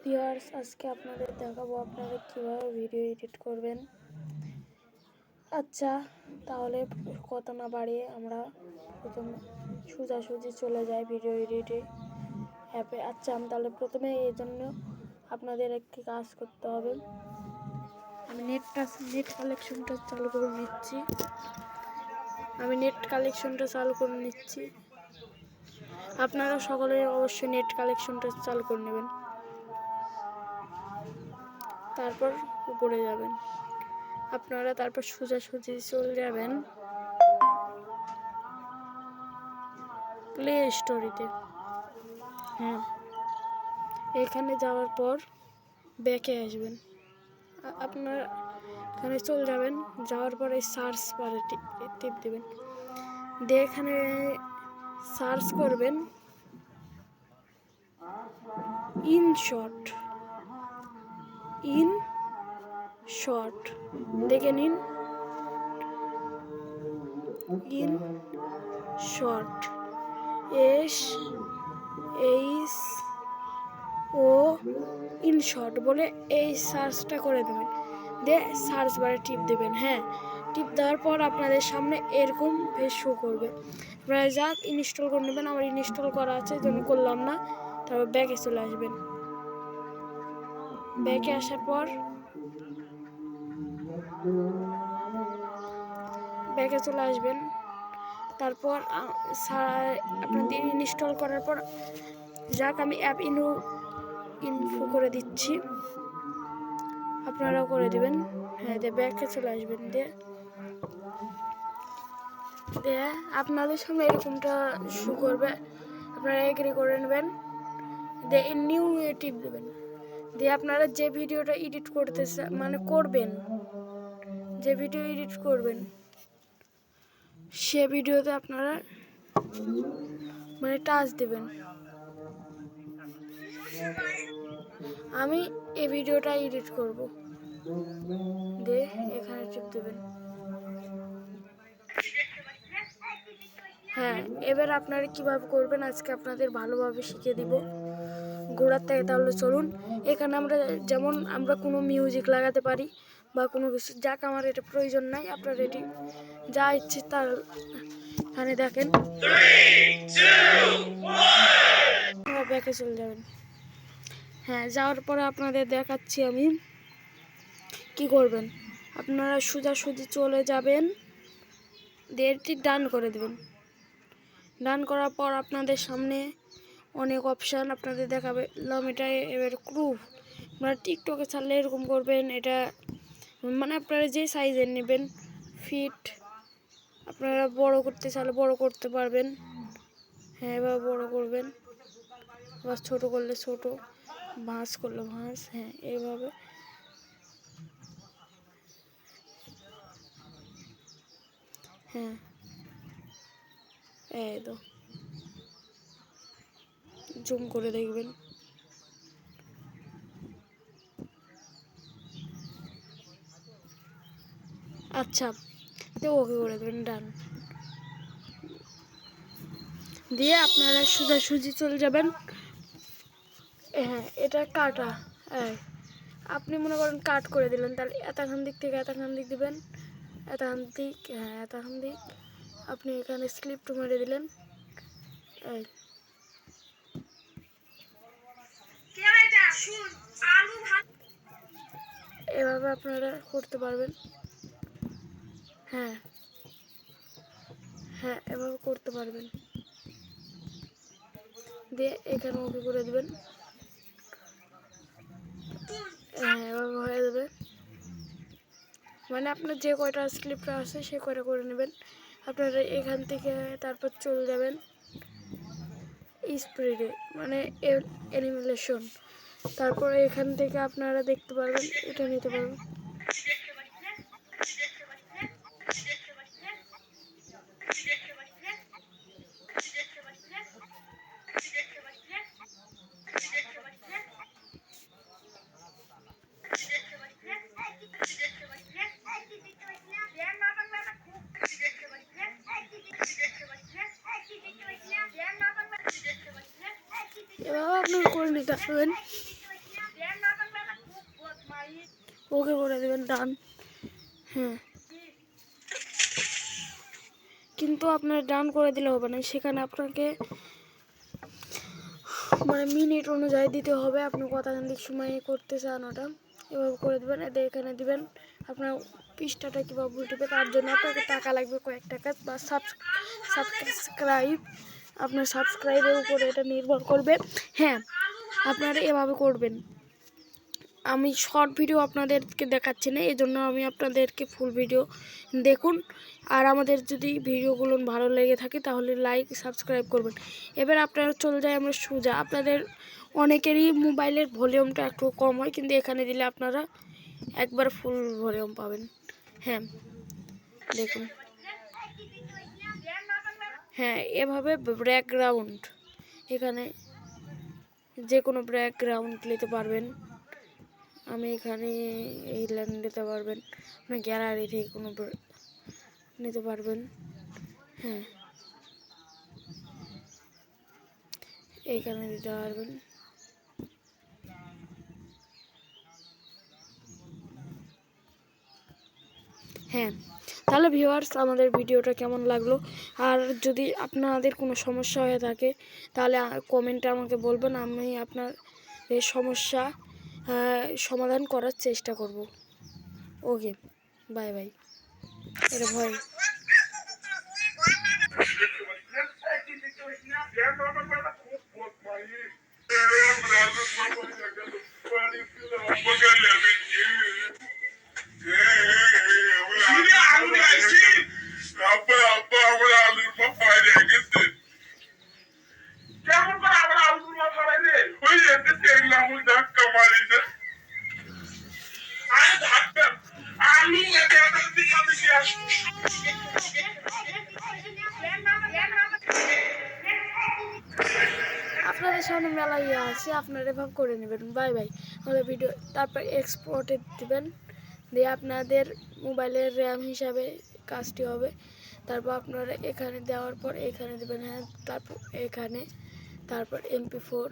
Viewers, আজকে আপনাদের দেখাবো আপনারা কিভাবে ভিডিও এডিট করবেন। আচ্ছা, তাহলে কথা না বাড়িয়ে আমরা প্রথমে সোজাসুজি চলে যাই ভিডিও এডিটে অ্যাপে। আচ্ছা, আমি তাহলে প্রথমে এই জন্য আপনাদের একটি কাজ করতে হবে। আমি নেট কালেকশনটা চালু করে নিচ্ছি। আপনারা সকলে অবশ্যই নেট কালেকশনটা চালু করে নেবেন। তারপর উপরে যাবেন, আপনারা তারপর সোজাসুজি চলে যাবেন প্লে স্টোরিতে। হ্যাঁ, এখানে যাওয়ার পর ব্যাকে আসবেন। আপনারা এখানে চলে যাবেন, যাওয়ার পর এই সার্চ বারে টিপ দেবেন। দিয়ে এখানে সার্চ করবেন ইনশট। দেখে নিন, ইনশট ইনশট বলে এই সার্চটা করে দেবেন। দিয়ে সার্চ বারে টিপ দেবেন। হ্যাঁ, টিপ দেওয়ার পর আপনাদের সামনে এরকম পেজ শো করবে। আপনারা যাক ইনস্টল করে নেবেন। আমার ইনস্টল করা আছে, জন্য করলাম না। তারপর ব্যাকে চলে আসবেন। ব্যাকে আসার পর তারপর আপনাদের ইনস্টল করার পর যাক আমি অ্যাপ ইনফো করে দিচ্ছি, আপনারাও করে দিবেন। হ্যাঁ, দিয়ে ব্যাকে চলে আসবেন। দিয়ে আপনাদের সামনে এরকমটা শো করবে। আপনারা এগ্রি করে নেবেন। দিয়ে নিউ টিপ দেবেন। দিয়ে আপনারা যে ভিডিওটা এডিট করবেন সে ভিডিওতে আপনারা টাচ দেবেন। আমি এই ভিডিওটা এডিট করব। দিয়ে এখানে টিপ দেবেন। হ্যাঁ, এবার আপনারা কিভাবে করবেন আজকে আপনাদের ভালোভাবে শিখিয়ে দিব গোড়ার থেকে। তাহলে চলুন, এখানে আমরা কোনো মিউজিক লাগাতে পারি বা কোনো কিছু। যাক আমার এটা প্রয়োজন নাই, আপনার এটি যা ইচ্ছে তার এখানে দেখেন। ব্যাকে চলে যাবেন। হ্যাঁ, যাওয়ার পরে আপনাদের দেখাচ্ছি আমি কি করবেন। আপনারা সোজাসুজি চলে যাবেন, দিয়ে এটি ডান করে দেবেন। ডান করার পর আপনাদের সামনে অনেক অপশান আপনাদের দেখাবে। এটা এবার ক্রুপ আপনারা টিকটকে ছাড়লে এরকম করবেন। এটা আপনারা যে সাইজের নেবেন, ফিট আপনারা বড় করতে চাইলে বড় করতে পারবেন। হ্যাঁ, এবার বড় করবেন, আবার ছোট করলে ছোট, ভাঁজ করলে ভাঁজ। হ্যাঁ, এইভাবে। হ্যাঁ, এই তো জুম করে দেখবেন। আচ্ছা, তো ওকে করে দেবেন, ডান। দিয়ে আপনারা সোজাসুজি চলে যাবেন। হ্যাঁ, এটা কাটা। আপনি মনে করেন কাট করে দিলেন, তাহলে এতখান দিক থেকে এতখান দিক দিবেন, এতখান দিক। হ্যাঁ, এতখান দিক আপনি এখানে স্লিপ মেরে দিলেন। এভাবে আপনারা করতে পারবেন। হ্যাঁ, এভাবে করতে পারবেন। দিয়ে এখানে ওকে করে দেবেন। হ্যাঁ, এভাবে হয়ে যাবে। আপনার যে কয়টা স্লিপটা আছে সে কয়টা করে নেবেন। আপনারা এখান থেকে তারপর চলে যাবেন স্প্রেডে, অ্যানিমেশন। তারপর এখান থেকে আপনারা দেখতে পারবেন, এটা নিতে পারবেন। এভাবে আপনারা করে নিতে পারবেন। ওকে করে দেবেন, ডান। হ্যাঁ, কিন্তু আপনার ডান করে দিলে হবে না, সেখানে আপনাকে মানে মিনিট অনুযায়ী দিতে হবে। আপনি কতখানিক সময় করতে চান ওটা এভাবে করে দেবেন। এদের এখানে দিবেন আপনার পৃষ্ঠাটা কীভাবে উল্টবে, তার জন্য আপনাকে টাকা লাগবে কয়েক টাকা বা সাবস্ক্রাইব, আপনার সাবস্ক্রাইবের উপরে এটা নির্ভর করবে। হ্যাঁ, আপনারা এভাবে করবেন। আমি শর্ট ভিডিও আপনাদেরকে দেখাচ্ছি না, এই জন্য আমি আপনাদেরকে ফুল ভিডিও দেখুন। আর আমাদের যদি ভিডিওগুলো ভালো লেগে থাকে তাহলে লাইক সাবস্ক্রাইব করবেন। এবার আপনারা চলে যায় আমরা সোজা। আপনাদের অনেকেরই মোবাইলের ভলিউমটা একটু কম হয়, কিন্তু এখানে দিলে আপনারা একবার ফুল ভলিউম পাবেন। হ্যাঁ, দেখুন। হ্যাঁ, এভাবে ব্যাকগ্রাউন্ড, এখানে যে কোনো ব্যাকগ্রাউন্ড নিতে পারবেন। আমি এখানে এই লাইন নিতে পারবেন, আপনার গ্যালারি থেকে কোনো নিতে পারবেন। হ্যাঁ, এইখানে দিতে পারবেন। হ্যাঁ, তাহলে ভিউয়ার্স আমাদের ভিডিওটা কেমন লাগলো, আর যদি আপনাদের কোনো সমস্যা হয়ে থাকে তাহলে কমেন্টে আমাকে বলবেন, আমি আপনার এই সমস্যা সমাধান করার চেষ্টা করব। ওকে, বাই বাই। এটা ভয়। আপনাদের সামনে মেলা ইয়ে আছে, আপনারা এভাবে করে নেবেন। Bye bye. আমাদের ভিডিও তারপর এক্সপোর্টে দিবেন, দিয়ে আপনাদের মোবাইলের র্যাম হিসাবে কাজটি হবে। তারপর আপনারা এখানে দেওয়ার পর এখানে দেবেন। হ্যাঁ, তারপর এখানে, তারপর MP4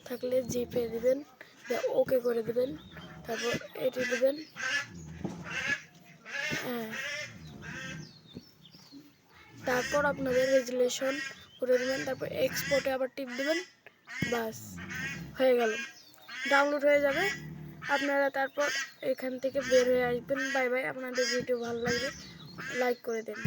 থাকলে জিপে দিবেন, ওকে করে দেবেন। তারপর এটি দেবেন। হ্যাঁ, তারপর আপনাদের রেজুলেশন করে দেবেন, তারপর এক্সপোর্টে আবার টিপ দেবেন। বাস হয়ে গেল, ডাউনলোড হয়ে যাবে। আপনারা তারপর এখান থেকে বের হয়ে আসবেন। Bye bye. আপনাদের ভিডিও ভালো লাগবে লাইক করে দেন।